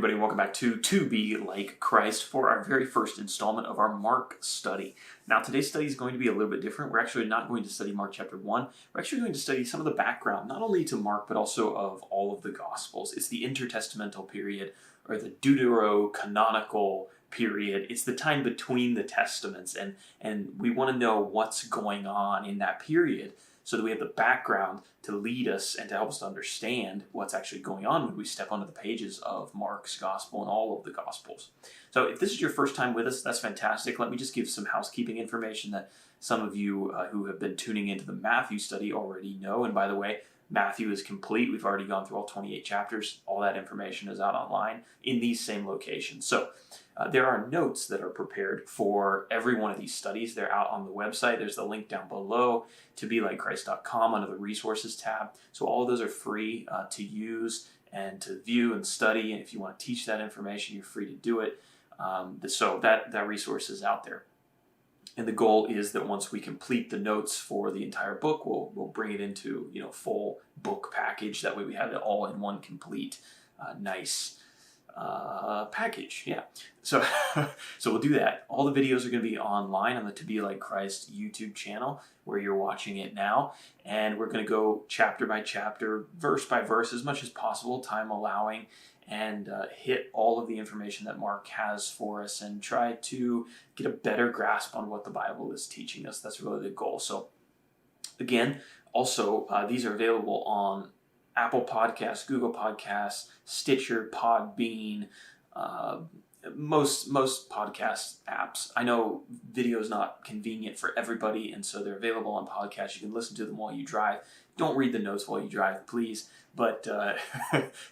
everybody, and welcome back to Be Like Christ for our very first installment of our Mark study. Now, today's study is going to be a little bit different. We're actually not going to study Mark chapter 1. We're actually going to study some of the background, not only to Mark, but also of all of the Gospels. It's the Intertestamental Period, or the Deuterocanonical period. It's the time between the Testaments, and we want to know what's going on in that period, so that we have the background to lead us and to help us to understand what's actually going on when we step onto the pages of Mark's Gospel and all of the Gospels. So if this is your first time with us, that's fantastic. Let me just give some housekeeping information that some of you who have been tuning into the Matthew study already know. And by the way, Matthew is complete. We've already gone through all 28 chapters. All that information is out online in these same locations. So there are notes that are prepared for every one of these studies. They're out on the website. There's the link down below, 2BeLikeChrist.com, under the resources tab. So all of those are free to use and to view and study. And if you want to teach that information, you're free to do it. So that resource is out there. And the goal is that once we complete the notes for the entire book, we'll bring it into full book package. That way we have it all in one complete, nice package. Yeah. So we'll do that. All the videos are going to be online on the To Be Like Christ YouTube channel where you're watching it now. And we're going to go chapter by chapter, verse by verse, as much as possible, time allowing, and hit all of the information that Mark has for us and try to get a better grasp on what the Bible is teaching us. That's really the goal. So again, also, these are available on Apple Podcasts, Google Podcasts, Stitcher, Podbean, most podcast apps. I know video is not convenient for everybody, and so they're available on podcasts. You can listen to them while you drive. Don't read the notes while you drive, please, but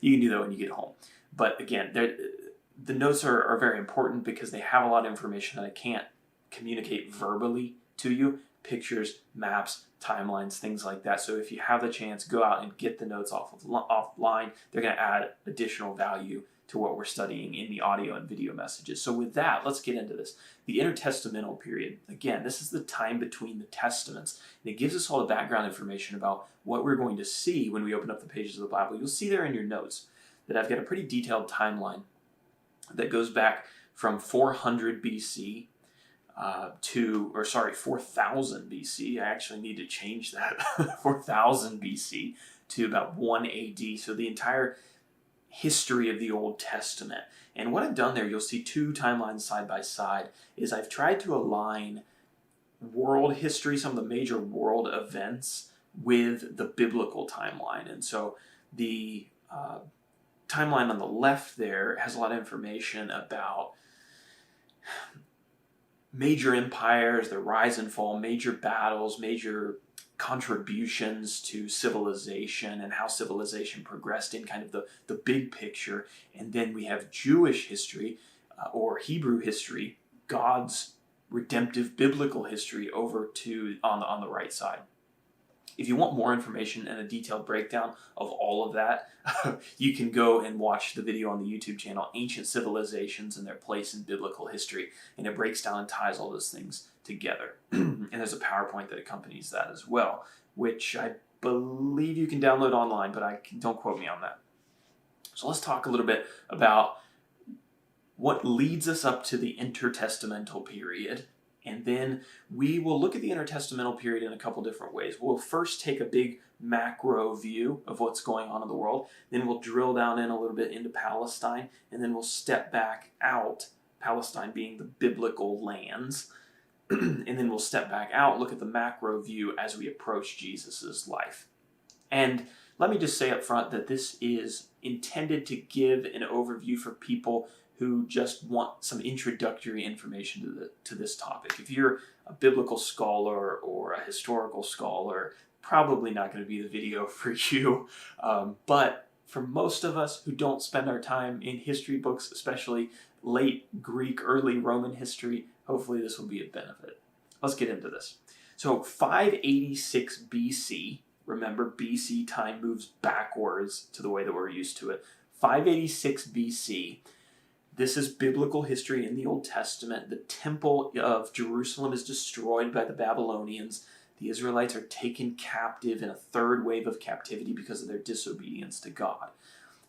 you can do that when you get home. But again, the notes are very important because they have a lot of information that I can't communicate verbally to you. Pictures, maps, timelines, things like that. So if you have the chance, go out and get the notes offline. They're going to add additional value to what we're studying in the audio and video messages. So with that, let's get into this. The Intertestamental Period. Again, this is the time between the Testaments. And it gives us all the background information about what we're going to see when we open up the pages of the Bible. You'll see there in your notes that I've got a pretty detailed timeline that goes back from 400 BC 4,000 BC. I actually need to change that. 4,000 BC to about 1 AD. So the entire history of the Old Testament. And what I've done there, you'll see two timelines side by side, is I've tried to align world history, some of the major world events, with the biblical timeline. And so the timeline on the left there has a lot of information about major empires, their rise and fall, major battles, major contributions to civilization and how civilization progressed in kind of the big picture. And then we have Jewish history or Hebrew history, God's redemptive biblical history over to on the right side. If you want more information and a detailed breakdown of all of that, you can go and watch the video on the YouTube channel, Ancient Civilizations and Their Place in Biblical History. And it breaks down and ties all those things together. And there's a PowerPoint that accompanies that as well, which I believe you can download online, but don't quote me on that. So let's talk a little bit about what leads us up to the Intertestamental Period. And then we will look at the Intertestamental Period in a couple different ways. We'll first take a big macro view of what's going on in the world. Then we'll drill down in a little bit into Palestine. And then we'll step back out, Palestine being the biblical lands. And then we'll step back out, look at the macro view as we approach Jesus' life. And let me just say up front that this is intended to give an overview for people who just want some introductory information to this topic. If you're a biblical scholar or a historical scholar, probably not going to be the video for you. But for most of us who don't spend our time in history books, especially late Greek, early Roman history, hopefully this will be a benefit. Let's get into this. So 586 BC, remember BC time moves backwards to the way that we're used to it. 586 BC, this is biblical history in the Old Testament. The temple of Jerusalem is destroyed by the Babylonians. The Israelites are taken captive in a third wave of captivity because of their disobedience to God.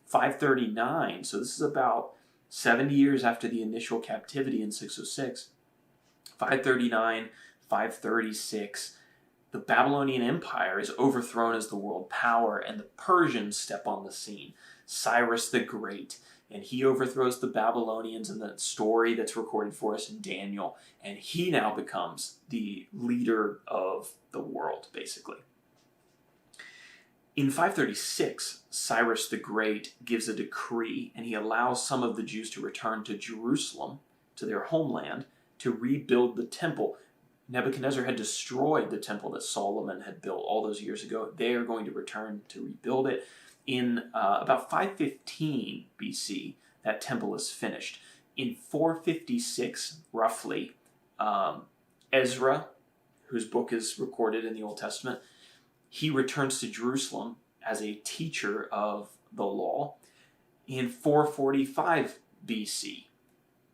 539, so this is about 70 years after the initial captivity in 606, 539, 536, the Babylonian Empire is overthrown as the world power, and the Persians step on the scene. Cyrus the Great, and he overthrows the Babylonians in the story that's recorded for us in Daniel, and he now becomes the leader of the world, basically. In 536, Cyrus the Great gives a decree, and he allows some of the Jews to return to Jerusalem, to their homeland, to rebuild the temple. Nebuchadnezzar had destroyed the temple that Solomon had built all those years ago. They are going to return to rebuild it. In about 515 BC, that temple is finished. In 456, roughly, Ezra, whose book is recorded in the Old Testament, he returns to Jerusalem as a teacher of the law. In 445 BC,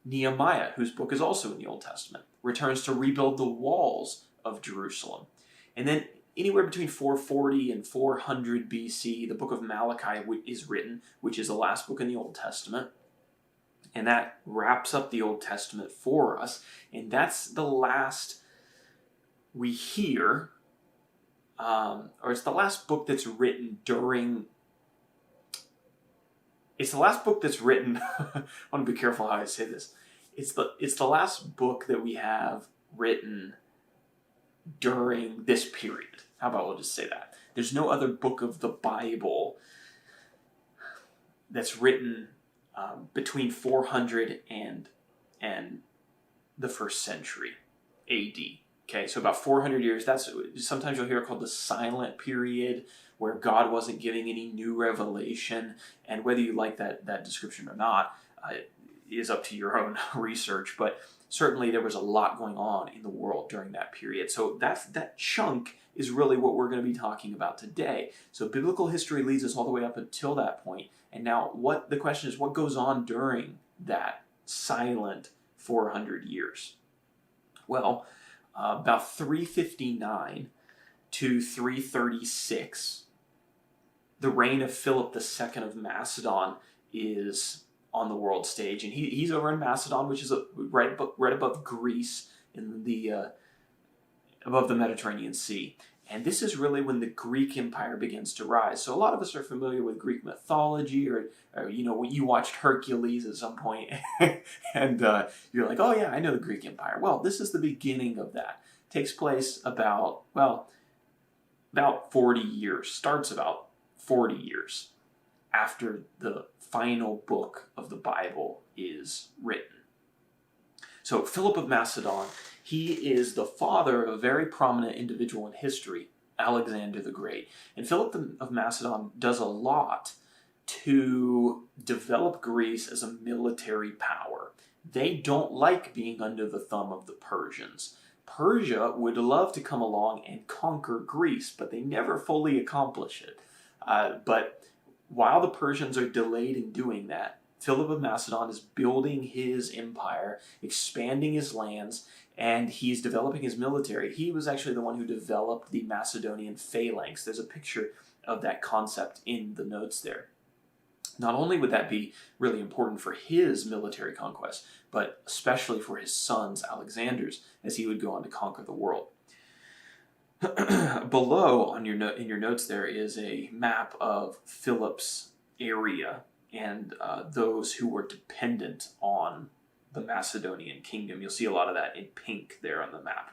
Nehemiah, whose book is also in the Old Testament, returns to rebuild the walls of Jerusalem. And then anywhere between 440 and 400 BC, the book of Malachi is written, which is the last book in the Old Testament. And that wraps up the Old Testament for us. And that's the last we hear, or it's the last book that's written during... It's the last book that's written... I want to be careful how I say this. It's the last book that we have written during this period. How about we'll just say that? There's no other book of the Bible that's written between 400 and the first century AD. Okay, so about 400 years. That's sometimes you'll hear it called the silent period, where God wasn't giving any new revelation. And whether you like that description or not is up to your own research. But certainly there was a lot going on in the world during that period. So that chunk is really what we're going to be talking about today. So biblical history leads us all the way up until that point. And now the question is, what goes on during that silent 400 years? Well, about 359 to 336, the reign of Philip II of Macedon is on the world stage, and he's over in Macedon, which is right above Greece, above the Mediterranean Sea. And this is really when the Greek Empire begins to rise. So a lot of us are familiar with Greek mythology, or when you watched Hercules at some point, and you're like, oh yeah, I know the Greek Empire. Well, this is the beginning of that. It takes place about 40 years, starts about 40 years after the final book of the Bible is written. So Philip of Macedon, he is the father of a very prominent individual in history, Alexander the Great. And Philip of Macedon does a lot to develop Greece as a military power. They don't like being under the thumb of the Persians. Persia would love to come along and conquer Greece, but they never fully accomplish it. But while the Persians are delayed in doing that, Philip of Macedon is building his empire, expanding his lands, and he's developing his military. He was actually the one who developed the Macedonian Phalanx. There's a picture of that concept in the notes there. Not only would that be really important for his military conquest, but especially for his sons, Alexander's, as he would go on to conquer the world. Below in your notes there is a map of Philip's area and those who were dependent on the Macedonian kingdom. You'll see a lot of that in pink there on the map.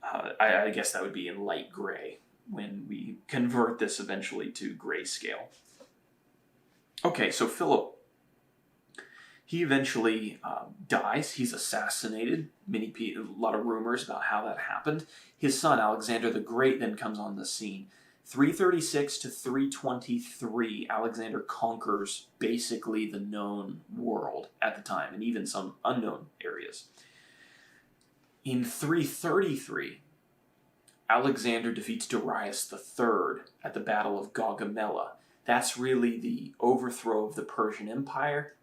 I guess that would be in light gray when we convert this eventually to grayscale. Okay, so Philip, he eventually dies. He's assassinated. A lot of rumors about how that happened. His son, Alexander the Great, then comes on the scene. 336 to 323, Alexander conquers basically the known world at the time, and even some unknown areas. In 333, Alexander defeats Darius III at the Battle of Gaugamela. That's really the overthrow of the Persian Empire.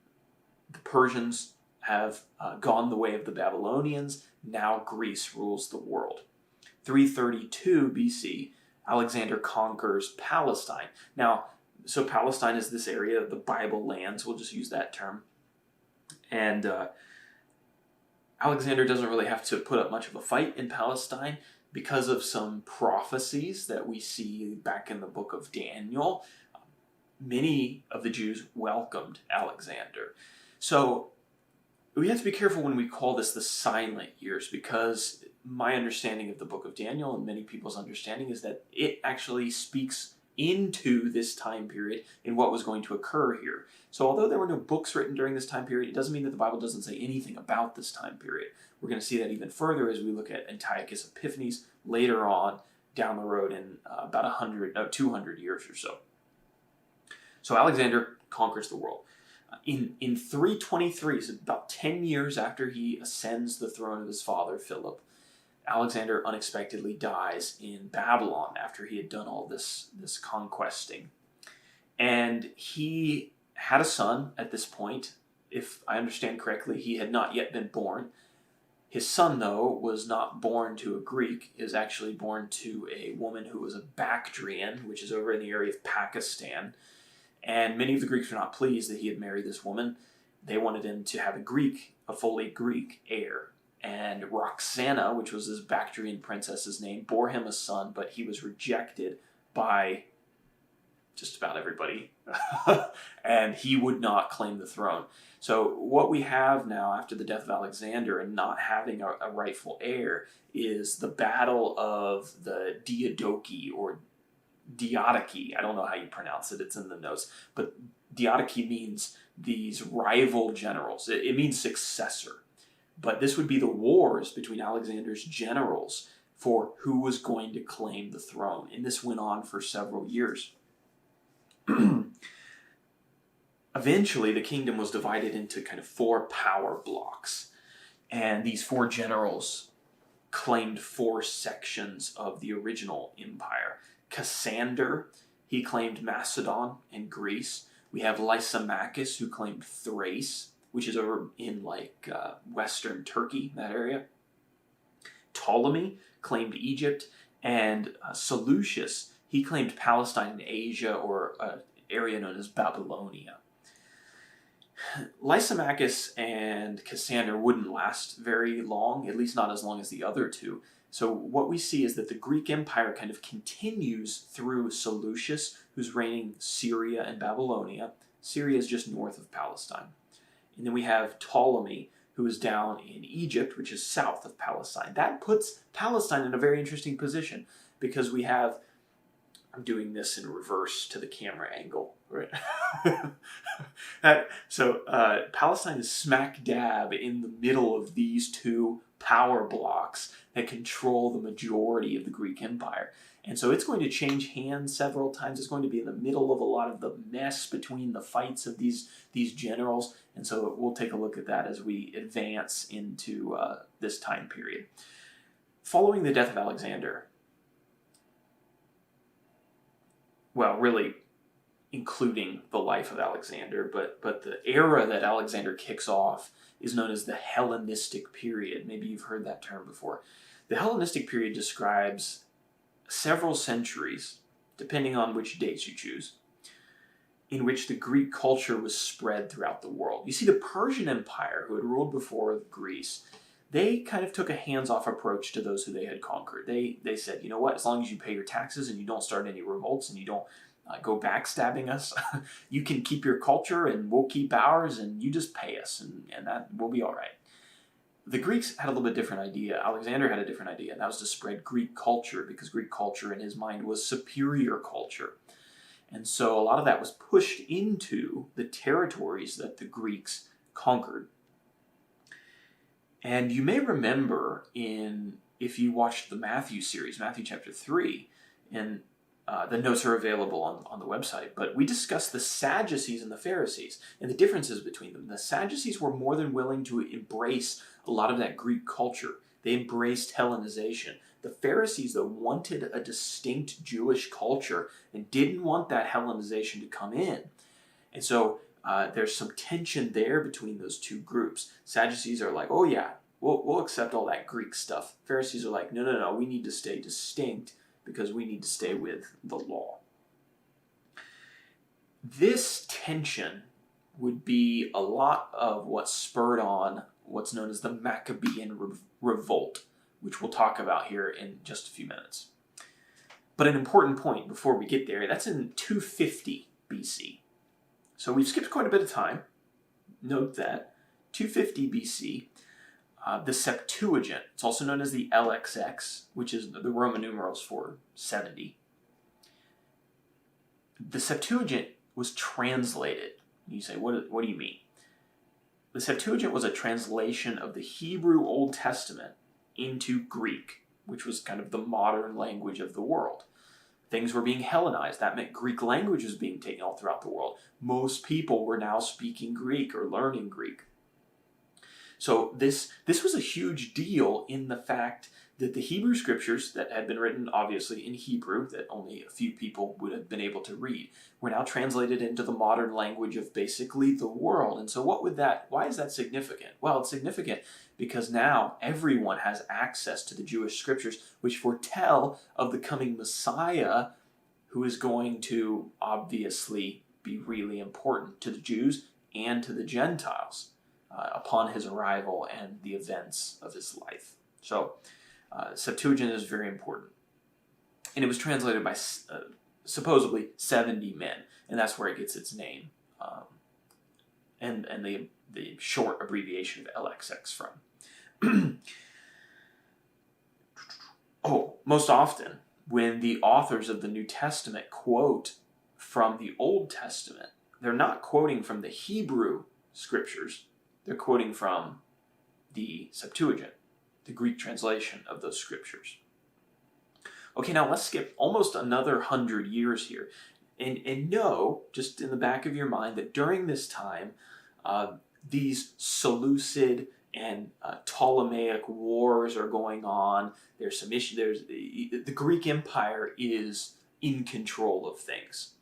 The Persians have gone the way of the Babylonians. Now Greece rules the world. 332 BC, Alexander conquers Palestine. Now, so Palestine is this area of the Bible lands, we'll just use that term. And Alexander doesn't really have to put up much of a fight in Palestine because of some prophecies that we see back in the book of Daniel. Many of the Jews welcomed Alexander. So we have to be careful when we call this the silent years, because my understanding of the book of Daniel and many people's understanding is that it actually speaks into this time period and what was going to occur here. So although there were no books written during this time period, it doesn't mean that the Bible doesn't say anything about this time period. We're going to see that even further as we look at Antiochus Epiphanes later on down the road in about 200 years or so. So Alexander conquers the world. In 323, so about 10 years after he ascends the throne of his father Philip, Alexander unexpectedly dies in Babylon after he had done all this conquesting. And he had a son at this point. If I understand correctly, he had not yet been born. His son, though, was not born to a Greek. He was actually born to a woman who was a Bactrian, which is over in the area of Pakistan. And many of the Greeks were not pleased that he had married this woman. They wanted him to have a fully Greek heir. And Roxana, which was this Bactrian princess's name, bore him a son, but he was rejected by just about everybody. And he would not claim the throne. So what we have now after the death of Alexander and not having a rightful heir is the battle of the Diadochi or Diadochi. I don't know how you pronounce it. It's in the notes. But Diadochi means these rival generals. It means successor. But this would be the wars between Alexander's generals for who was going to claim the throne. And this went on for several years. Eventually, the kingdom was divided into kind of 4 power blocks. And these 4 generals claimed 4 sections of the original empire. Cassander, he claimed Macedon and Greece. We have Lysimachus, who claimed Thrace, which is over in western Turkey, that area. Ptolemy claimed Egypt, and Seleucus, he claimed Palestine and Asia, or an area known as Babylonia. Lysimachus and Cassander wouldn't last very long, at least not as long as the other two. So what we see is that the Greek Empire kind of continues through Seleucus, who's reigning Syria and Babylonia. Syria is just north of Palestine. And then we have Ptolemy, who is down in Egypt, which is south of Palestine. That puts Palestine in a very interesting position because we have, I'm doing this in reverse to the camera angle, right? So Palestine is smack dab in the middle of these 2 power blocks that control the majority of the Greek Empire. And so it's going to change hands several times. It's going to be in the middle of a lot of the mess between the fights of these generals. And so we'll take a look at that as we advance into this time period. Following the death of Alexander, well, really including the life of Alexander, but the era that Alexander kicks off is known as the Hellenistic Period. Maybe you've heard that term before. The Hellenistic Period describes several centuries, depending on which dates you choose, in which the Greek culture was spread throughout the world. You see, the Persian Empire, who had ruled before Greece, they kind of took a hands-off approach to those who they had conquered. They said, you know what, as long as you pay your taxes and you don't start any revolts and you don't go backstabbing us, you can keep your culture and we'll keep ours and you just pay us and that will be all right. The Greeks had a little bit different idea. Alexander had a different idea, and that was to spread Greek culture because Greek culture in his mind was superior culture. And so a lot of that was pushed into the territories that the Greeks conquered. And you may remember if you watched the Matthew series, Matthew chapter 3, and the notes are available on the website, but we discussed the Sadducees and the Pharisees and the differences between them. The Sadducees were more than willing to embrace a lot of that Greek culture. They embraced Hellenization. The Pharisees, though, wanted a distinct Jewish culture and didn't want that Hellenization to come in. And so there's some tension there between those 2 groups. Sadducees are like, oh yeah, we'll accept all that Greek stuff. Pharisees are like, no, we need to stay distinct because we need to stay with the law. This tension would be a lot of what spurred on what's known as the Maccabean Revolt, which we'll talk about here in just a few minutes. But an important point before we get there, that's in 250 BC. So we've skipped quite a bit of time. Note that. 250 BC, the Septuagint, it's also known as the LXX, which is the Roman numerals for 70. The Septuagint was translated. You say, what do you mean? The Septuagint was a translation of the Hebrew Old Testament into Greek, which was kind of the modern language of the world. Things were being Hellenized. That meant Greek language was being taken all throughout the world. Most people were now speaking Greek or learning Greek. So this was a huge deal in the fact that the Hebrew scriptures that had been written, obviously, in Hebrew, that only a few people would have been able to read, were now translated into the modern language of basically the world. And so why is that significant? Well, it's significant because now everyone has access to the Jewish scriptures, which foretell of the coming Messiah, who is going to obviously be really important to the Jews and to the Gentiles upon his arrival and the events of his life. So, Septuagint is very important. And it was translated by supposedly 70 men, and that's where it gets its name. And the short abbreviation of LXX from. Most often, when the authors of the New Testament quote from the Old Testament, they're not quoting from the Hebrew scriptures, they're quoting from the Septuagint, the Greek translation of those scriptures. Okay, now let's skip almost another 100 years here. And know, just in the back of your mind, that during this time, these Seleucid and Ptolemaic wars are going on. There's some issues. The Greek Empire is in control of things.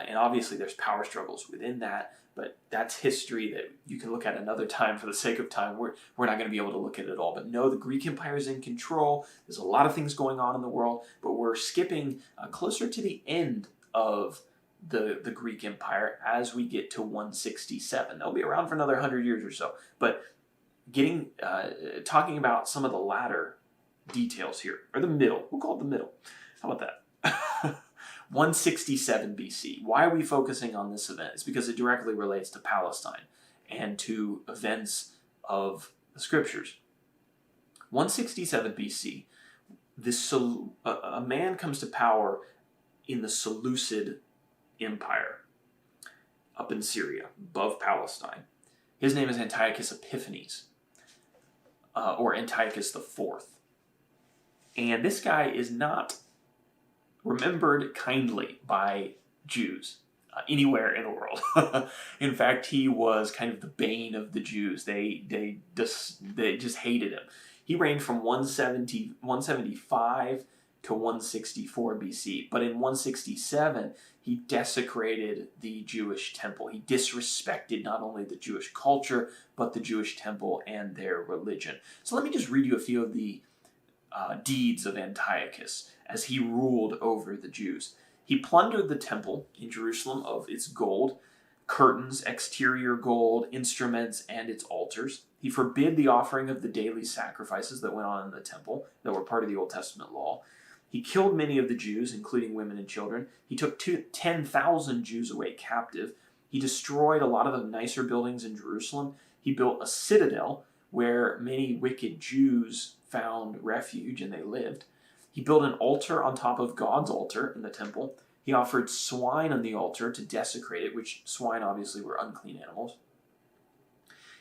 And obviously there's power struggles within that, but that's history that you can look at another time. For the sake of time, we're not going to be able to look at it all. But no, the Greek Empire is in control. There's a lot of things going on in the world, but we're skipping closer to the end of the Greek Empire as we get to 167. They'll be around for another 100 years or so. But talking about some of the latter details here, or the middle. We'll call it the middle. How about that? 167 BC. Why are we focusing on this event? It's because it directly relates to Palestine and to events of the scriptures. 167 BC, a man comes to power in the Seleucid Empire up in Syria, above Palestine. His name is Antiochus Epiphanes, or Antiochus IV. And this guy is not remembered kindly by Jews anywhere in the world. In fact, he was kind of the bane of the Jews. They just hated him. He reigned from 175 to 164 BC. But in 167, he desecrated the Jewish temple. He disrespected not only the Jewish culture, but the Jewish temple and their religion. So let me just read you a few of the deeds of Antiochus as he ruled over the Jews. He plundered the temple in Jerusalem of its gold, curtains, exterior gold, instruments, and its altars. He forbid the offering of the daily sacrifices that went on in the temple, that were part of the Old Testament law. He killed many of the Jews, including women and children. He took 10,000 Jews away captive. He destroyed a lot of the nicer buildings in Jerusalem. He built a citadel where many wicked Jews found refuge and they lived. He built an altar on top of God's altar in the temple. He offered swine on the altar to desecrate it, which swine obviously were unclean animals.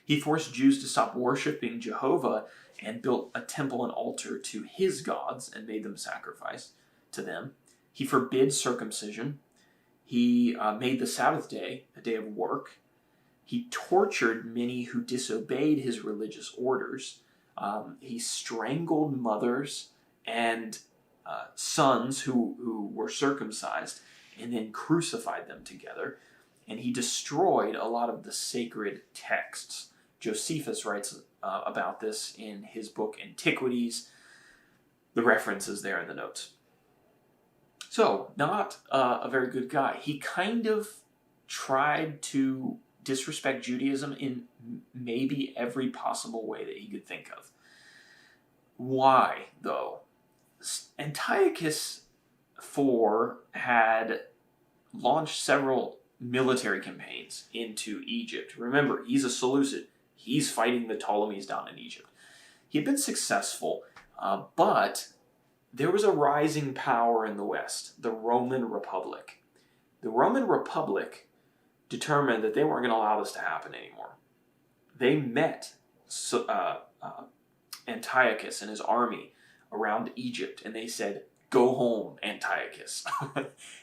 He forced Jews to stop worshiping Jehovah and built a temple and altar to his gods and made them sacrifice to them. He forbid circumcision. He made the Sabbath day a day of work. He tortured many who disobeyed his religious orders. He strangled mothers and sons who were circumcised and then crucified them together. And he destroyed a lot of the sacred texts. Josephus writes about this in his book Antiquities. The reference is there in the notes. So, not a very good guy. He kind of tried to disrespect Judaism in maybe every possible way that he could think of. Why, though? Antiochus IV had launched several military campaigns into Egypt. Remember, he's a Seleucid. He's fighting the Ptolemies down in Egypt. He had been successful, but there was a rising power in the West, the Roman Republic. The Roman Republic determined that they weren't going to allow this to happen anymore. They met Antiochus and his army around Egypt, and they said, "Go home, Antiochus."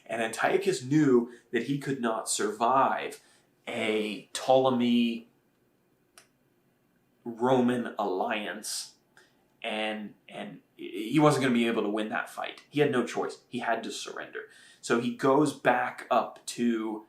And Antiochus knew that he could not survive a Ptolemy Roman alliance, and he wasn't going to be able to win that fight. He had no choice. He had to surrender. So he goes back up to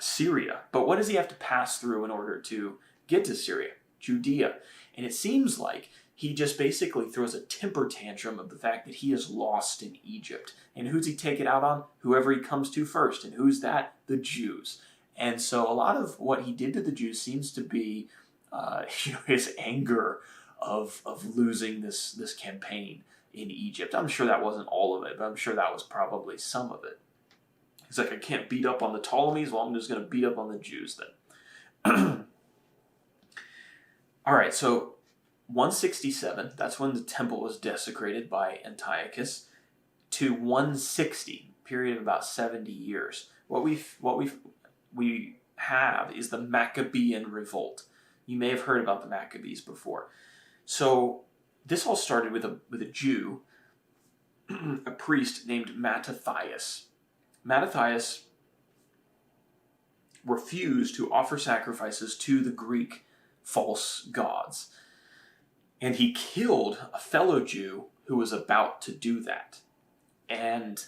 Syria. But what does he have to pass through in order to get to Syria? Judea. And it seems like he just basically throws a temper tantrum of the fact that he is lost in Egypt. And who's he take it out on? Whoever he comes to first. And who's that? The Jews. And so a lot of what he did to the Jews seems to be his anger of losing this campaign in Egypt. I'm sure that wasn't all of it, but I'm sure that was probably some of it. He's like, I can't beat up on the Ptolemies, well, I'm just going to beat up on the Jews then. All right, so 167, that's when the temple was desecrated by Antiochus, to 160, period of about 70 years. What we have is the Maccabean Revolt. You may have heard about the Maccabees before. So this all started with a Jew, a priest named Mattathias. Mattathias refused to offer sacrifices to the Greek false gods. And he killed a fellow Jew who was about to do that. And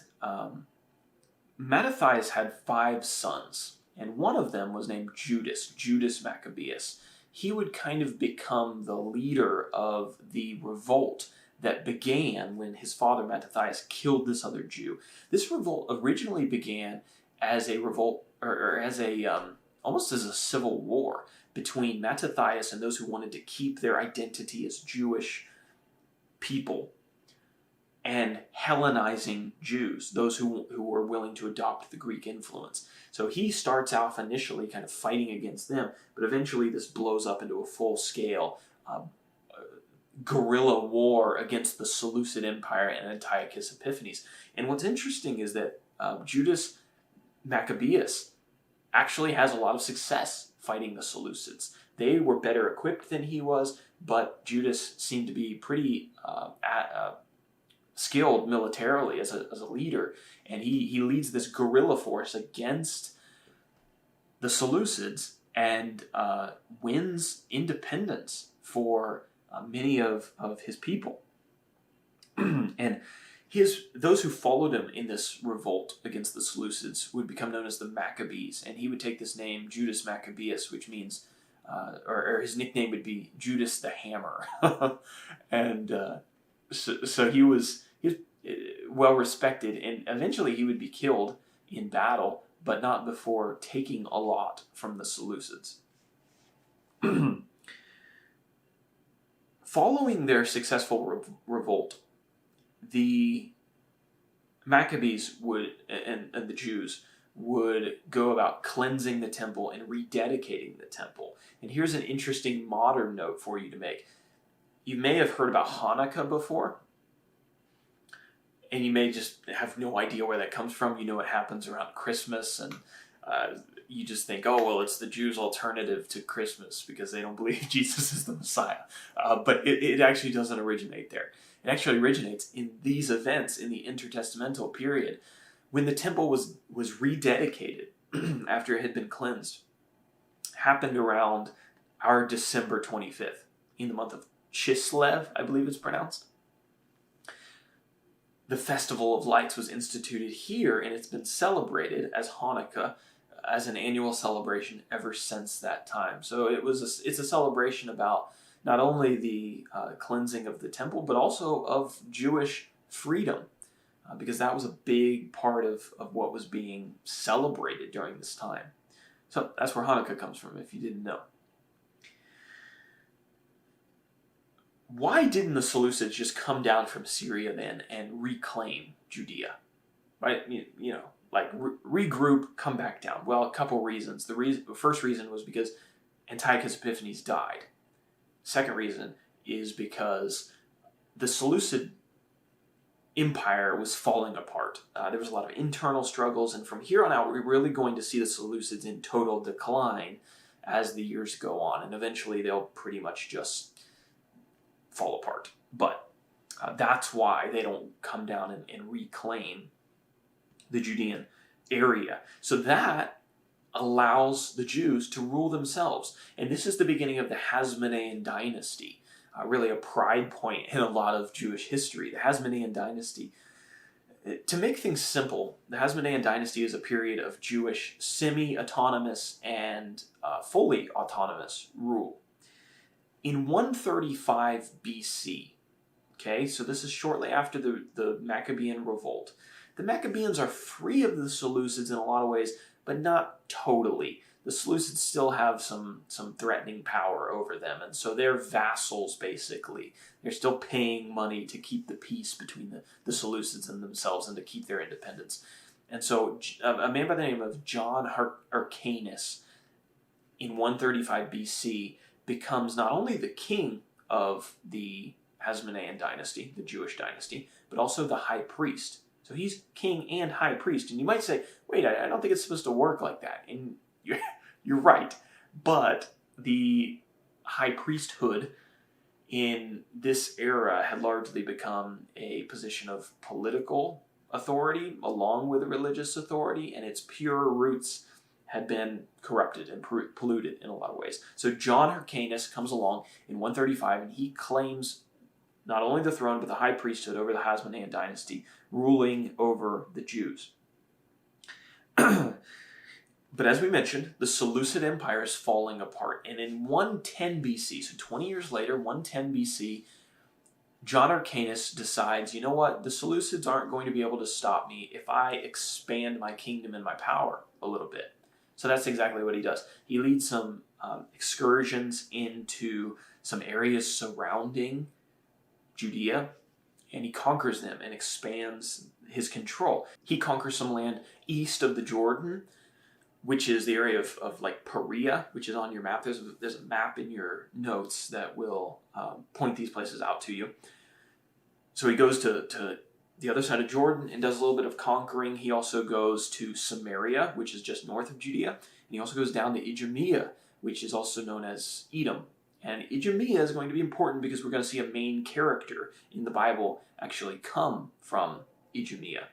Mattathias had 5 sons, and one of them was named Judas Maccabeus. He would kind of become the leader of the revolt that began when his father Mattathias killed this other Jew. This revolt originally began as a revolt, or as almost as a civil war between Mattathias and those who wanted to keep their identity as Jewish people, and Hellenizing Jews, those who were willing to adopt the Greek influence. So he starts off initially kind of fighting against them, but eventually this blows up into a full-scale guerrilla war against the Seleucid Empire and Antiochus Epiphanes. And what's interesting is that Judas Maccabeus actually has a lot of success fighting the Seleucids. They were better equipped than he was, but Judas seemed to be pretty skilled militarily as a leader, and he leads this guerrilla force against the Seleucids and wins independence for many of his people. And those who followed him in this revolt against the Seleucids would become known as the Maccabees, and he would take this name Judas Maccabeus, which means or his nickname would be Judas the Hammer. And so he was well respected, and eventually he would be killed in battle, but not before taking a lot from the Seleucids. Following their successful revolt, the Maccabees and the Jews would go about cleansing the temple and rededicating the temple. And here's an interesting modern note for you to make. You may have heard about Hanukkah before, and you may just have no idea where that comes from. You know it happens around Christmas, and you just think, oh, well, it's the Jews' alternative to Christmas because they don't believe Jesus is the Messiah. But it actually doesn't originate there. It actually originates in these events in the Intertestamental Period, when the temple was rededicated after it had been cleansed. Happened around our December 25th, in the month of Chislev, I believe it's pronounced. The Festival of Lights was instituted here, and it's been celebrated as Hanukkah, as an annual celebration ever since that time. So it's a celebration about not only the cleansing of the temple, but also of Jewish freedom, because that was a big part of what was being celebrated during this time. So that's where Hanukkah comes from, if you didn't know. Why didn't the Seleucids just come down from Syria then and reclaim Judea? Right? Regroup, come back down. Well, a couple reasons. The first reason was because Antiochus Epiphanes died. Second reason is because the Seleucid empire was falling apart. There was a lot of internal struggles, and from here on out, we're really going to see the Seleucids in total decline as the years go on, and eventually they'll pretty much just fall apart. But that's why they don't come down and reclaim the Judean area. So that allows the Jews to rule themselves. And this is the beginning of the Hasmonean Dynasty, really a pride point in a lot of Jewish history. The Hasmonean Dynasty. To make things simple, the Hasmonean Dynasty is a period of Jewish semi-autonomous and fully autonomous rule. In 135 BC, okay, so this is shortly after the Maccabean Revolt, the Maccabeans are free of the Seleucids in a lot of ways, but not totally. The Seleucids still have some threatening power over them, and so they're vassals, basically. They're still paying money to keep the peace between the Seleucids and themselves and to keep their independence. And so a man by the name of John Hyrcanus in 135 BC becomes not only the king of the Hasmonean dynasty, the Jewish dynasty, but also the high priest. So he's king and high priest. And you might say, wait, I don't think it's supposed to work like that. And you're right. But the high priesthood in this era had largely become a position of political authority along with religious authority, and its pure roots had been corrupted and polluted in a lot of ways. So John Hyrcanus comes along in 135, and he claims not only the throne, but the high priesthood over the Hasmonean dynasty, ruling over the Jews. But as we mentioned, the Seleucid Empire is falling apart. And in 110 BC, so 20 years later, 110 BC, John Hyrcanus decides, you know what, the Seleucids aren't going to be able to stop me if I expand my kingdom and my power a little bit. So that's exactly what he does. He leads some excursions into some areas surrounding Judea, and he conquers them and expands his control. He conquers some land east of the Jordan, which is the area of like Perea, which is on your map. There's a map in your notes that will point these places out to you. So he goes to the other side of Jordan and does a little bit of conquering. He also goes to Samaria, which is just north of Judea. And he also goes down to Idumea, which is also known as Edom. And Idumea is going to be important because we're going to see a main character in the Bible actually come from Idumea,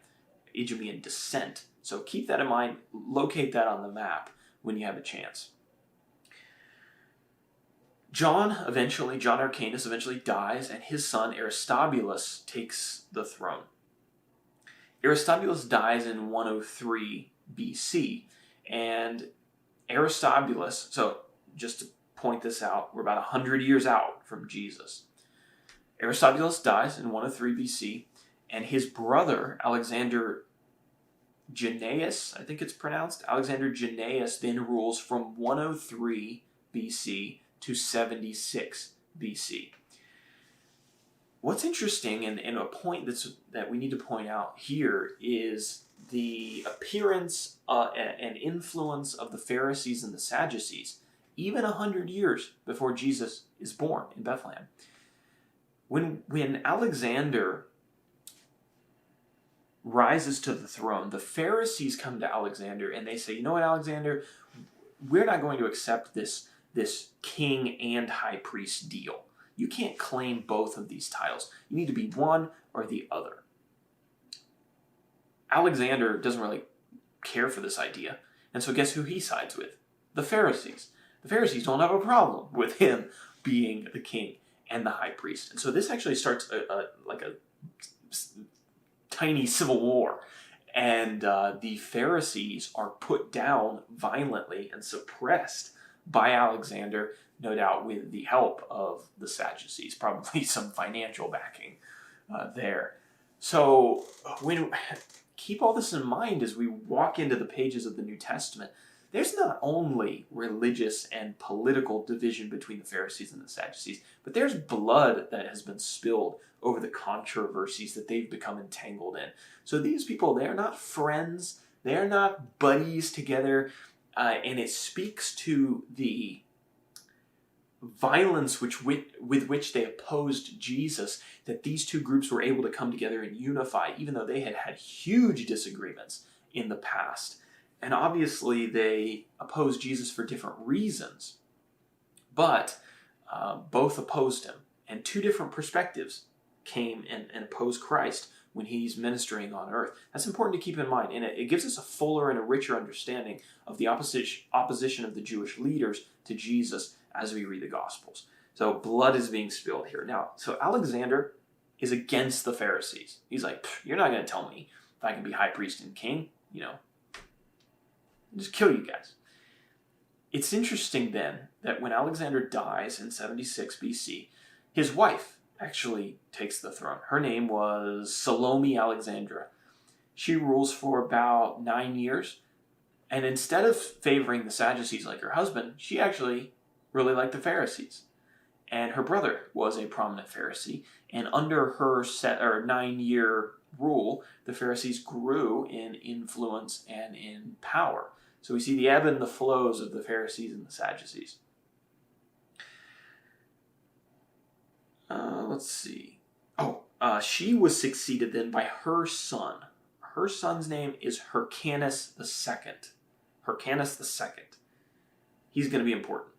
Idumean descent. So keep that in mind, locate that on the map when you have a chance. John Hyrcanus eventually dies, and his son Aristobulus takes the throne. Aristobulus dies in 103 BC, and Aristobulus, so just to point this out, we're about 100 years out from Jesus. Aristobulus dies in 103 BC, and his brother, Alexander Jannaeus, I think it's pronounced, Alexander Jannaeus then rules from 103 BC to 76 BC. What's interesting, and a point that we need to point out here, is the appearance and influence of the Pharisees and the Sadducees, even 100 years before Jesus is born in Bethlehem. When Alexander rises to the throne, the Pharisees come to Alexander and they say, you know what, Alexander, we're not going to accept this king and high priest deal. You can't claim both of these titles. You need to be one or the other. Alexander doesn't really care for this idea, and so guess who he sides with? The Pharisees. The Pharisees don't have a problem with him being the king and the high priest. And so this actually starts a tiny civil war. And the Pharisees are put down violently and suppressed by Alexander, no doubt with the help of the Sadducees, probably some financial backing there. So keep all this in mind as we walk into the pages of the New Testament. there's not only religious and political division between the Pharisees and the Sadducees, but there's blood that has been spilled over the controversies that they've become entangled in. So these people, they're not friends, they're not buddies together, and it speaks to the violence with which they opposed Jesus, that these two groups were able to come together and unify, even though they had had huge disagreements in the past. And obviously they opposed Jesus for different reasons, but both opposed him. And two different perspectives came and opposed Christ when he's ministering on earth. That's important to keep in mind, and it gives us a fuller and a richer understanding of the opposition of the Jewish leaders to Jesus as we read the Gospels. So blood is being spilled here. Now, so Alexander is against the Pharisees. He's like, you're not going to tell me if I can be high priest and king, just kill you guys. It's interesting then that when Alexander dies in 76 BC, his wife actually takes the throne. Her name was Salome Alexandra. She rules for about 9 years, and instead of favoring the Sadducees like her husband, she actually really liked the Pharisees. And her brother was a prominent Pharisee, and under her 9-year rule, the Pharisees grew in influence and in power. So we see the ebb and the flows of the Pharisees and the Sadducees. Let's see. She was succeeded then by her son. Her son's name is Hyrcanus II. Hyrcanus II. He's going to be important.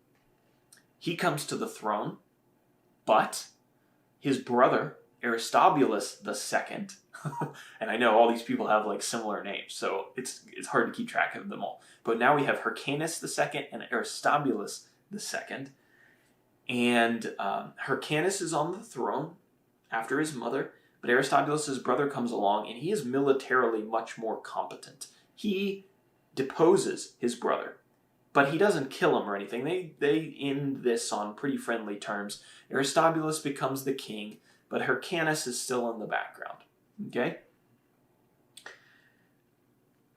He comes to the throne, but his brother, Aristobulus II, and I know all these people have like similar names, so it's hard to keep track of them all. But now we have Hyrcanus II and Aristobulus II, and Hyrcanus is on the throne after his mother, but Aristobulus' brother comes along, and he is militarily much more competent. He deposes his brother, but he doesn't kill him or anything. They end this on pretty friendly terms. Aristobulus becomes the king, but Hyrcanus is still in the background. Okay?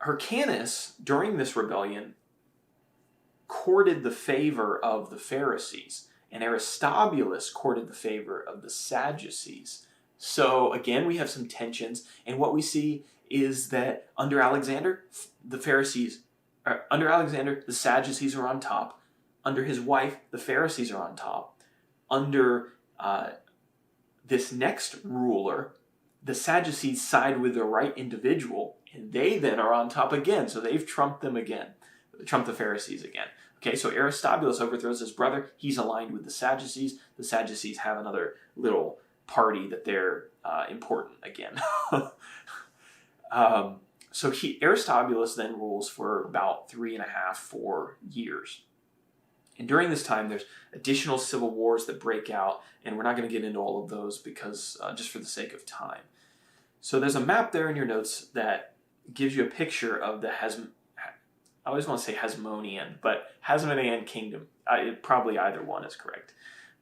Hyrcanus, during this rebellion, courted the favor of the Pharisees, and Aristobulus courted the favor of the Sadducees. So again, we have some tensions, and what we see is that under Alexander, the Sadducees are on top. Under his wife, the Pharisees are on top. Under this next ruler, the Sadducees side with the right individual, and they then are on top again. So they've trumped the Pharisees again. Okay, so Aristobulus overthrows his brother. He's aligned with the Sadducees. The Sadducees have another little party that they're important again. Aristobulus then rules for about 3.5, 4 years. And during this time, there's additional civil wars that break out, and we're not going to get into all of those because just for the sake of time. So there's a map there in your notes that gives you a picture of the I always want to say Hasmonean, but Hasmonean kingdom. Probably either one is correct.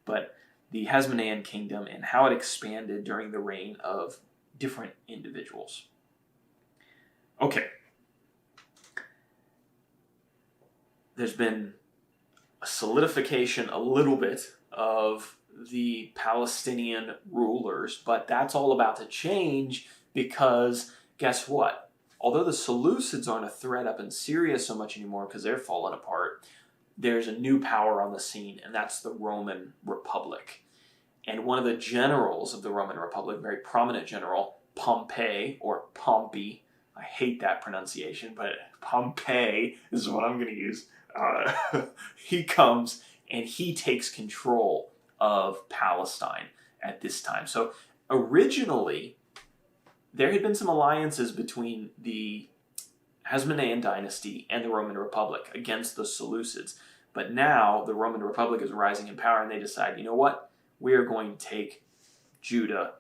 But the Hasmonean kingdom and how it expanded during the reign of different individuals. Okay. There's been a solidification a little bit of the Palestinian rulers, but that's all about to change because guess what? Although the Seleucids aren't a threat up in Syria so much anymore because they're falling apart, there's a new power on the scene, and that's the Roman Republic. And one of the generals of the Roman Republic, very prominent general, Pompey, or Pompey, I hate that pronunciation, but Pompey is what I'm going to use. He comes and he takes control of Palestine at this time. So originally, there had been some alliances between the Hasmonean Dynasty and the Roman Republic against the Seleucids. But now the Roman Republic is rising in power, and they decide, you know what? We are going to take Judah,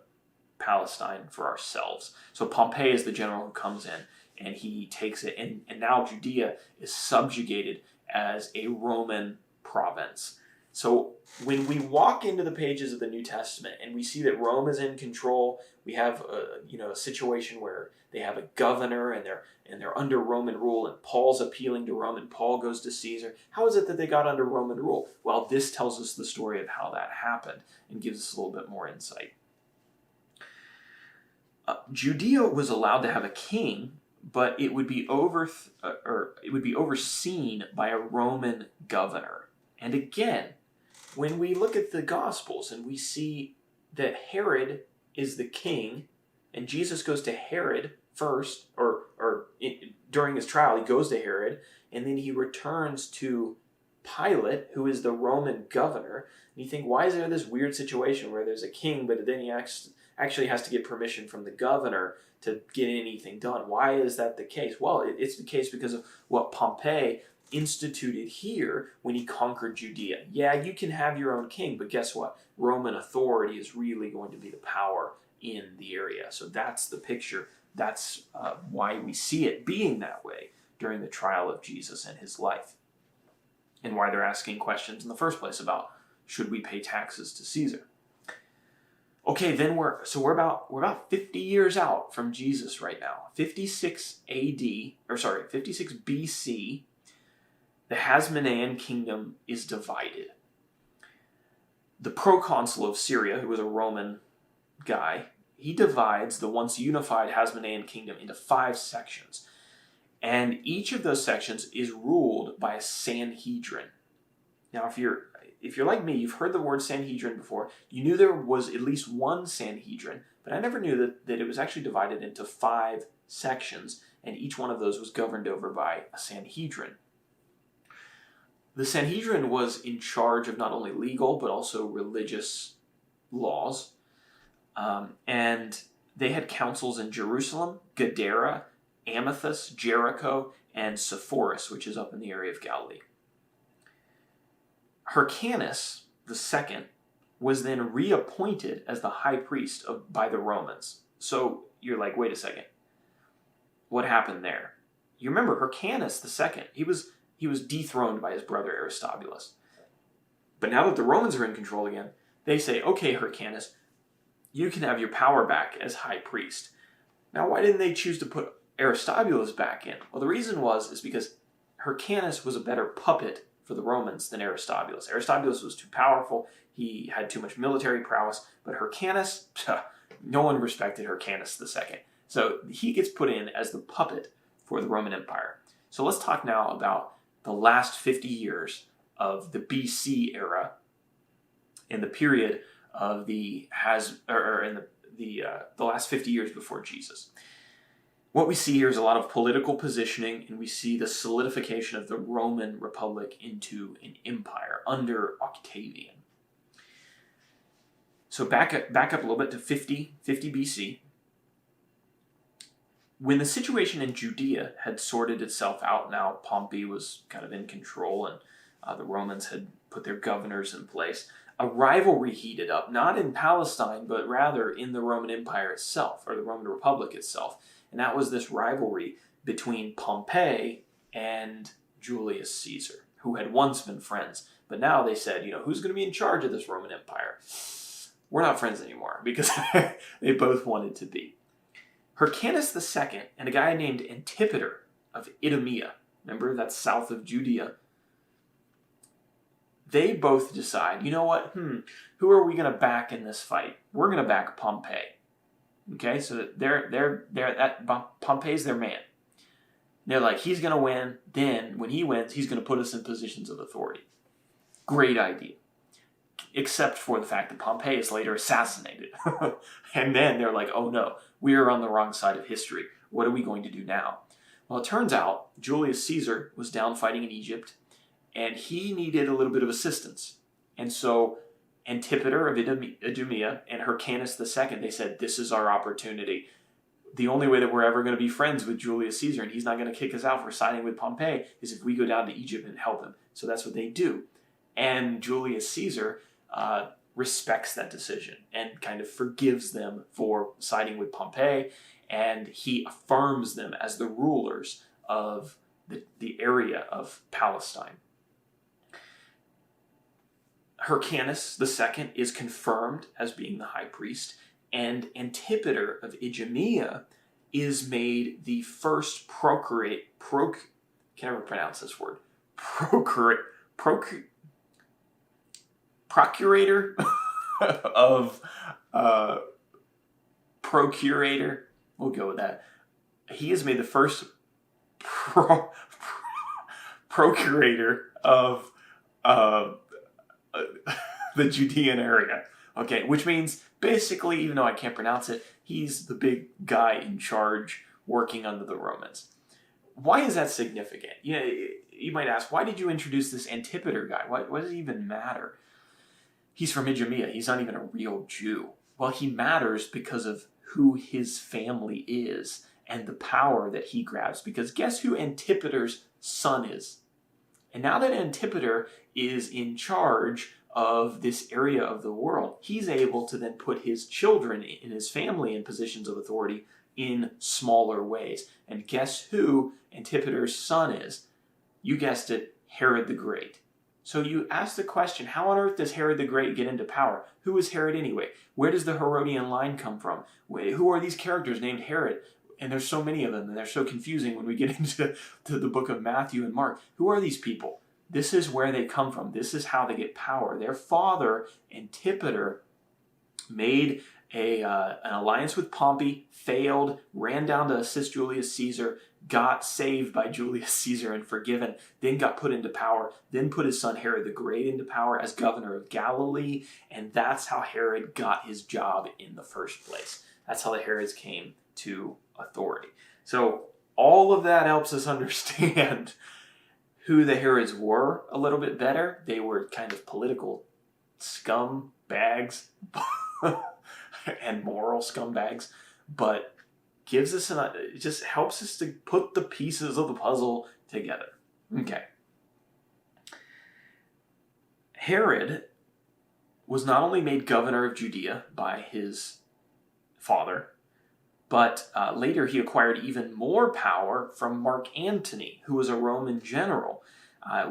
Palestine, for ourselves. So Pompey is the general who comes in, and he takes it. And now Judea is subjugated as a Roman province. So when we walk into the pages of the New Testament and we see that Rome is in control, we have a situation where they have a governor and they're under Roman rule, and Paul's appealing to Rome and Paul goes to Caesar. How is it that they got under Roman rule? Well, this tells us the story of how that happened and gives us a little bit more insight. Judea was allowed to have a king, but it would be overseen by a Roman governor. And again, when we look at the Gospels and we see that Herod is the king, and Jesus goes to Herod first, during his trial, he goes to Herod, and then he returns to Pilate, who is the Roman governor. And you think, why is there this weird situation where there's a king, but then he actually has to get permission from the governor to get anything done? Why is that the case? Well, it's the case because of what Pompey instituted here when he conquered Judea. Yeah, you can have your own king, but guess what? Roman authority is really going to be the power in the area. So that's the picture. That's why we see it being that way during the trial of Jesus and his life, and why they're asking questions in the first place about should we pay taxes to Caesar. Okay, then we're about 50 years out from Jesus right now. 56 BC, the Hasmonean kingdom is divided. The proconsul of Syria, who was a Roman guy, he divides the once unified Hasmonean kingdom into 5 sections. And each of those sections is ruled by a Sanhedrin. Now, if you're like me, you've heard the word Sanhedrin before. You knew there was at least one Sanhedrin, but I never knew that it was actually divided into 5 sections, and each one of those was governed over by a Sanhedrin. The Sanhedrin was in charge of not only legal, but also religious laws. And they had councils in Jerusalem, Gadara, Amathus, Jericho, and Sepphoris, which is up in the area of Galilee. Hyrcanus II was then reappointed as the high priest by the Romans. So you're like, wait a second. What happened there? You remember Hyrcanus II, he was dethroned by his brother Aristobulus. But now that the Romans are in control again, they say, okay, Hyrcanus, you can have your power back as high priest. Now, why didn't they choose to put Aristobulus back in? Well, the reason is because Hyrcanus was a better puppet for the Romans than Aristobulus. Aristobulus was too powerful. He had too much military prowess. But Hyrcanus, no one respected Hyrcanus II. So he gets put in as the puppet for the Roman Empire. So let's talk now about the last 50 years of the BC era in the period of the last 50 years before Jesus. What we see here is a lot of political positioning, and we see the solidification of the Roman Republic into an empire under Octavian. So back up a little bit to 50 BC. When the situation in Judea had sorted itself out, now Pompey was kind of in control, and the Romans had put their governors in place, a rivalry heated up, not in Palestine, but rather in the Roman Empire itself, or the Roman Republic itself. And that was this rivalry between Pompey and Julius Caesar, who had once been friends. But now they said, who's going to be in charge of this Roman Empire? We're not friends anymore, because they both wanted to be. Hyrcanus II and a guy named Antipater of Idumea, remember that's south of Judea, they both decide, you know what, who are we going to back in this fight? We're going to back Pompey. Okay, so Pompey's their man. They're like, he's going to win. Then, when he wins, he's going to put us in positions of authority. Great idea. Except for the fact that Pompey is later assassinated. And then they're like, oh no, we are on the wrong side of history. What are we going to do now? Well, it turns out Julius Caesar was down fighting in Egypt, and he needed a little bit of assistance. And so Antipater of Idumea and Hyrcanus II, they said, this is our opportunity. The only way that we're ever going to be friends with Julius Caesar, and he's not going to kick us out for siding with Pompey, is if we go down to Egypt and help him. So that's what they do. And Julius Caesar respects that decision and kind of forgives them for siding with Pompey, and he affirms them as the rulers of the area of Palestine. Hyrcanus II is confirmed as being the high priest, and Antipater of Idumea is made the first procurator of procurator. We'll go with that. He is made the first procurator of the Judean area. Okay, which means basically, even though I can't pronounce it, he's the big guy in charge working under the Romans. Why is that significant? You might ask, why did you introduce this Antipater guy? Why does it even matter? He's from Idumea. He's not even a real Jew. Well, he matters because of who his family is and the power that he grabs. Because guess who Antipater's son is? And now that Antipater is in charge of this area of the world, he's able to then put his children in his family in positions of authority in smaller ways. And guess who Antipater's son is? You guessed it, Herod the Great. So you ask the question, how on earth does Herod the Great get into power? Who is Herod anyway? Where does the Herodian line come from? Who are these characters named Herod? And there's so many of them, and they're so confusing when we get into the book of Matthew and Mark. Who are these people? This is where they come from. This is how they get power. Their father, Antipater, made an alliance with Pompey, failed, ran down to assist Julius Caesar, got saved by Julius Caesar and forgiven, then got put into power, then put his son Herod the Great into power as governor of Galilee, and that's how Herod got his job in the first place. That's how the Herods came to authority. So all of that helps us understand who the Herods were a little bit better. They were kind of political scumbags and moral scumbags, but it just helps us to put the pieces of the puzzle together. Okay. Herod was not only made governor of Judea by his father, but later he acquired even more power from Mark Antony, who was a Roman general,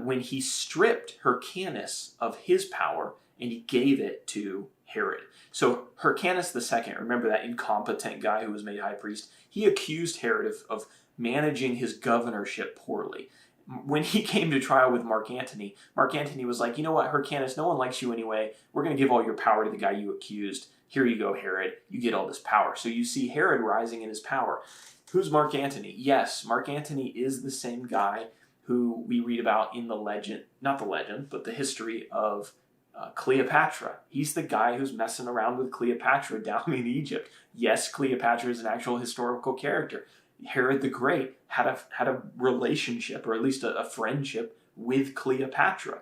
when he stripped Hyrcanus of his power and he gave it to Herod. So Hyrcanus II, remember that incompetent guy who was made high priest, he accused Herod of managing his governorship poorly. When he came to trial with Mark Antony was like, you know what, Hyrcanus, no one likes you anyway. We're going to give all your power to the guy you accused. Here you go, Herod. You get all this power. So you see Herod rising in his power. Who's Mark Antony? Yes, Mark Antony is the same guy who we read about in the legend, not the legend, but the history of Cleopatra. He's the guy who's messing around with Cleopatra down in Egypt. Yes, Cleopatra is an actual historical character. Herod the Great had a relationship, or at least a friendship, with Cleopatra.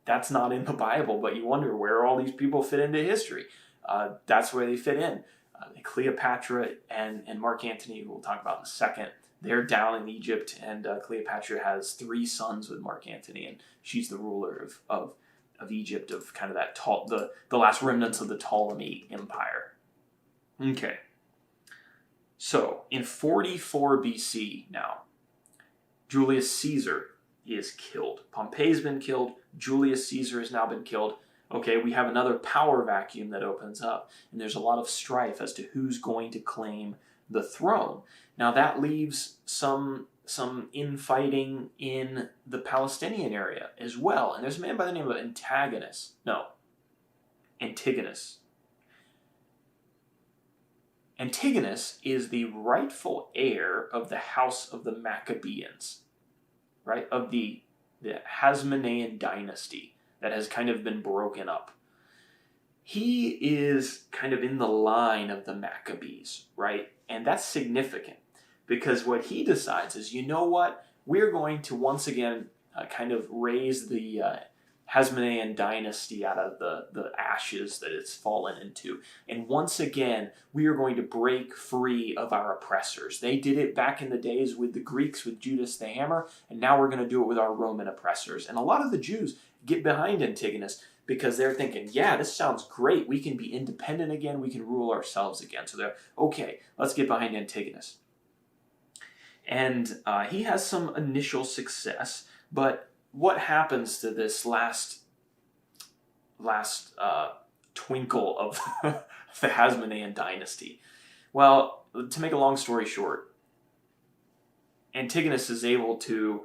That's not in the Bible, but you wonder where all these people fit into history. That's where they fit in. Cleopatra and Mark Antony, who we'll talk about in a second, they're down in Egypt, and Cleopatra has 3 sons with Mark Antony, and she's the ruler of Egypt, of kind of that the last remnants of the Ptolemy Empire. Okay. So, in 44 BC now, Julius Caesar is killed. Pompey's been killed. Julius Caesar has now been killed. Okay, we have another power vacuum that opens up, and there's a lot of strife as to who's going to claim the throne. Now, that leaves some infighting in the Palestinian area as well. And there's a man by the name of Antigonus. Antigonus is the rightful heir of the house of the Maccabeans, right? Of the Hasmonean Dynasty that has kind of been broken up. He is kind of in the line of the Maccabees, right? And that's significant because what he decides is, you know what? We're going to once again kind of raise the Hasmonean Dynasty out of the ashes that it's fallen into. And once again, we are going to break free of our oppressors. They did it back in the days with the Greeks, with Judas the Hammer, and now we're going to do it with our Roman oppressors. And a lot of the Jews get behind Antigonus because they're thinking, yeah, this sounds great. We can be independent again. We can rule ourselves again. So they're, okay, let's get behind Antigonus. And he has some initial success, but what happens to this last twinkle of the Hasmonean Dynasty. Well, to make a long story short, Antigonus is able to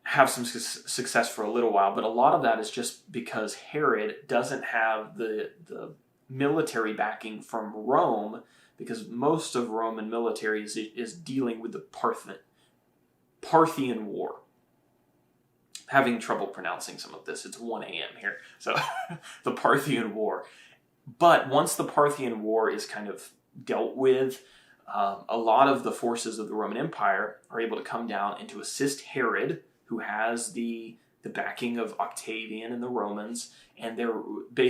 have some success for a little while, but a lot of that is just because Herod doesn't have the military backing from Rome, because most of Roman military is dealing with the Parthian War. Having trouble pronouncing some of this. It's 1 a.m. here. So the Parthian War. But once the Parthian War is kind of dealt with, a lot of the forces of the Roman Empire are able to come down and to assist Herod, who has the backing of Octavian and the Romans, and they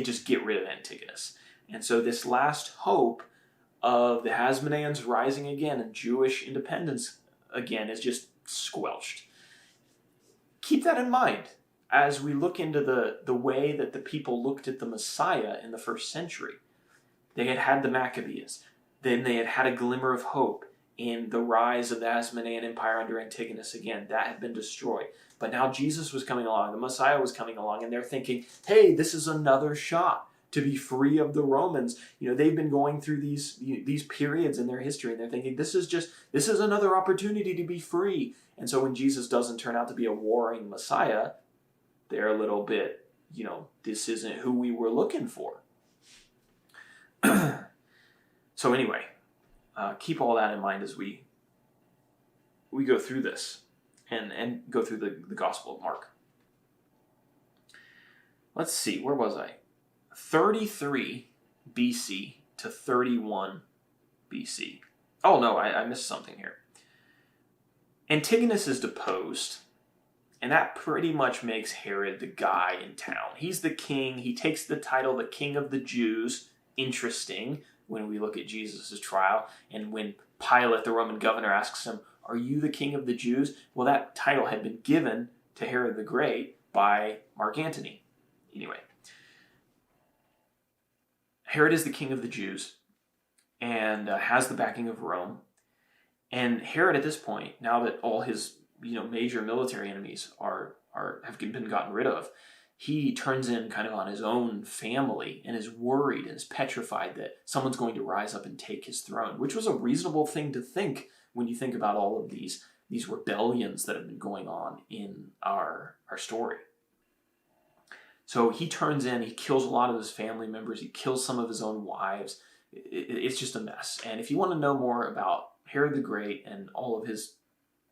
just get rid of Antigonus. And so this last hope of the Hasmoneans rising again and Jewish independence again is just squelched. Keep that in mind as we look into the way that the people looked at the Messiah in the first century. They had the Maccabees. Then they had a glimmer of hope in the rise of the Hasmonean Empire under Antigonus again. That had been destroyed. But now Jesus was coming along, the Messiah was coming along, and they're thinking, hey, this is another shot to be free of the Romans. They've been going through these periods in their history, and they're thinking, this is another opportunity to be free. And so when Jesus doesn't turn out to be a warring Messiah, they're a little bit, this isn't who we were looking for. So anyway, keep all that in mind as we go through this and go through the Gospel of Mark. Let's see, where was I? 33 BC to 31 BC. Oh no, I missed something here. Antigonus is deposed, and that pretty much makes Herod the guy in town. He's the king. He takes the title, the King of the Jews. Interesting when we look at Jesus' trial, and when Pilate, the Roman governor, asks him, are you the King of the Jews? Well, that title had been given to Herod the Great by Mark Antony. Anyway, Herod is the King of the Jews and has the backing of Rome. And Herod at this point, now that all his major military enemies have been gotten rid of, he turns in kind of on his own family and is worried and is petrified that someone's going to rise up and take his throne, which was a reasonable thing to think when you think about all of these rebellions that have been going on in our story. So he turns in, he kills a lot of his family members, he kills some of his own wives. It's just a mess. And if you want to know more about Herod the Great and all of his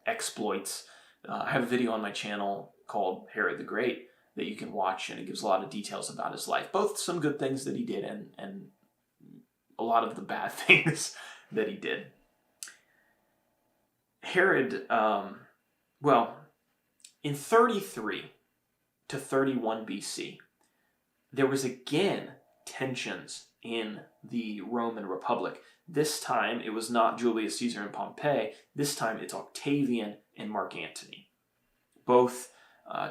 exploits, I have a video on my channel called Herod the Great that you can watch, and it gives a lot of details about his life, both some good things that he did and a lot of the bad things that he did. Herod, in 33 to 31 BC, there was again tensions in the Roman Republic. This time, it was not Julius Caesar and Pompey. This time, it's Octavian and Mark Antony, both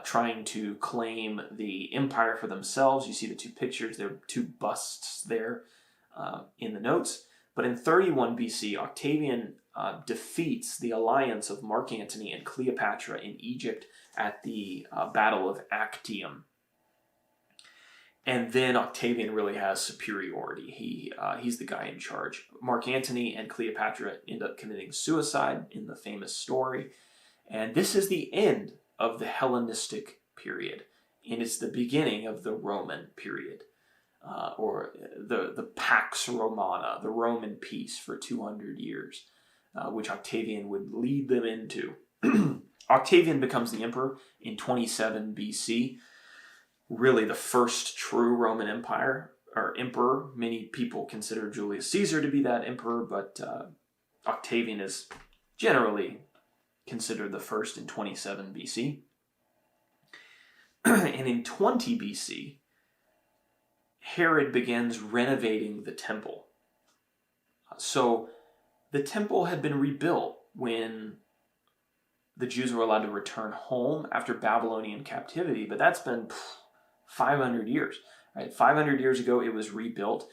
trying to claim the empire for themselves. You see the two pictures. There are two busts there in the notes. But in 31 BC, Octavian defeats the alliance of Mark Antony and Cleopatra in Egypt at the Battle of Actium. And then Octavian really has superiority. He's the guy in charge. Mark Antony and Cleopatra end up committing suicide in the famous story. And this is the end of the Hellenistic period. And it's the beginning of the Roman period. Or the Pax Romana, the Roman peace for 200 years, which Octavian would lead them into. Octavian becomes the emperor in 27 BC. Really the first true Roman empire, or emperor. Many people consider Julius Caesar to be that emperor, but Octavian is generally considered the first in 27 BC. And in 20 BC, Herod begins renovating the temple. So the temple had been rebuilt when the Jews were allowed to return home after Babylonian captivity, but that's been 500 years. Right? 500 years ago, it was rebuilt.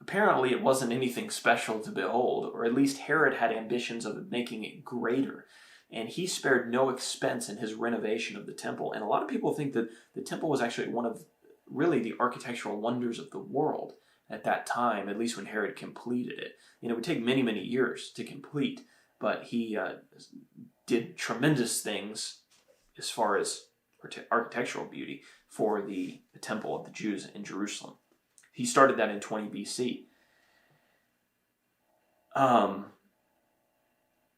Apparently, it wasn't anything special to behold, or at least Herod had ambitions of making it greater. and he spared no expense in his renovation of the temple. And a lot of people think that the temple was actually one of really the architectural wonders of the world at that time, at least when Herod completed it. It would take many, many years to complete, but he did tremendous things as far as architectural beauty for the temple of the Jews in Jerusalem. He started that in 20 BC.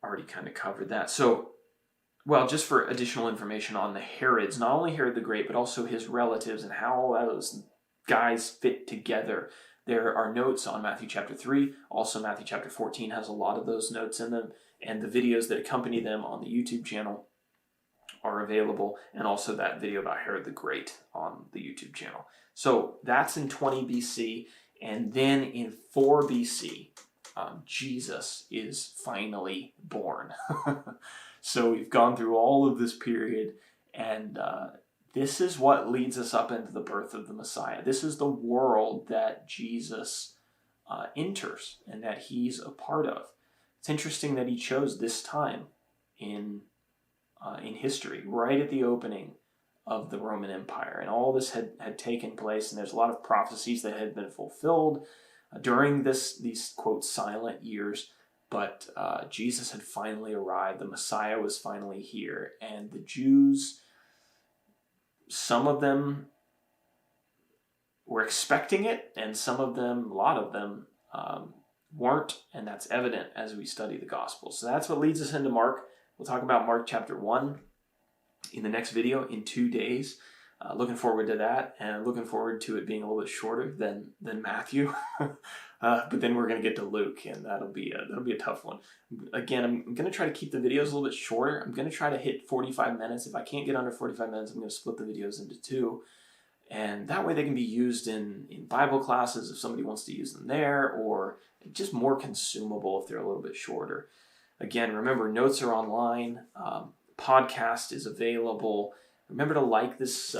Already kind of covered that. So, well, just for additional information on the Herods, not only Herod the Great, but also his relatives and how all those guys fit together. There are notes on Matthew chapter 3. Also, Matthew chapter 14 has a lot of those notes in them. And the videos that accompany them on the YouTube channel are available. And also that video about Herod the Great on the YouTube channel. So that's in 20 BC. And then in 4 BC, Jesus is finally born. So we've gone through all of this period, and this is what leads us up into the birth of the Messiah. This is the world that Jesus enters and that he's a part of. It's interesting that he chose this time in history, right at the opening of the Roman Empire. And all this had taken place, and there's a lot of prophecies that had been fulfilled during these, quote, silent years. But Jesus had finally arrived. The Messiah was finally here. And the Jews, some of them were expecting it, and some of them, a lot of them, weren't. And that's evident as we study the Gospels. So that's what leads us into Mark. We'll talk about Mark chapter 1 in the next video in 2 days. Looking forward to that, and looking forward to it being a little bit shorter than Matthew. But then we're going to get to Luke, and that'll be a tough one. Again, I'm going to try to keep the videos a little bit shorter. I'm going to try to hit 45 minutes. If I can't get under 45 minutes, I'm going to split the videos into 2. And that way they can be used in Bible classes if somebody wants to use them there, or just more consumable if they're a little bit shorter. Again, remember, notes are online. Podcast is available. Remember to like this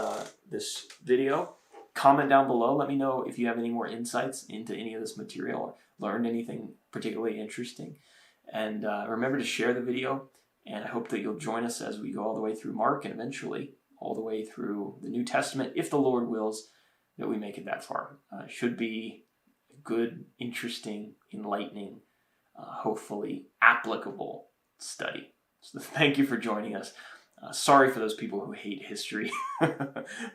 video. Comment down below. Let me know if you have any more insights into any of this material or learned anything particularly interesting. And remember to share the video. And I hope that you'll join us as we go all the way through Mark and eventually all the way through the New Testament, if the Lord wills that we make it that far. Should be a good, interesting, enlightening, hopefully applicable study. So thank you for joining us. Sorry for those people who hate history,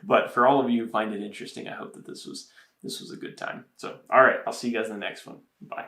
but for all of you who find it interesting, I hope that this was a good time. So, all right, I'll see you guys in the next one. Bye.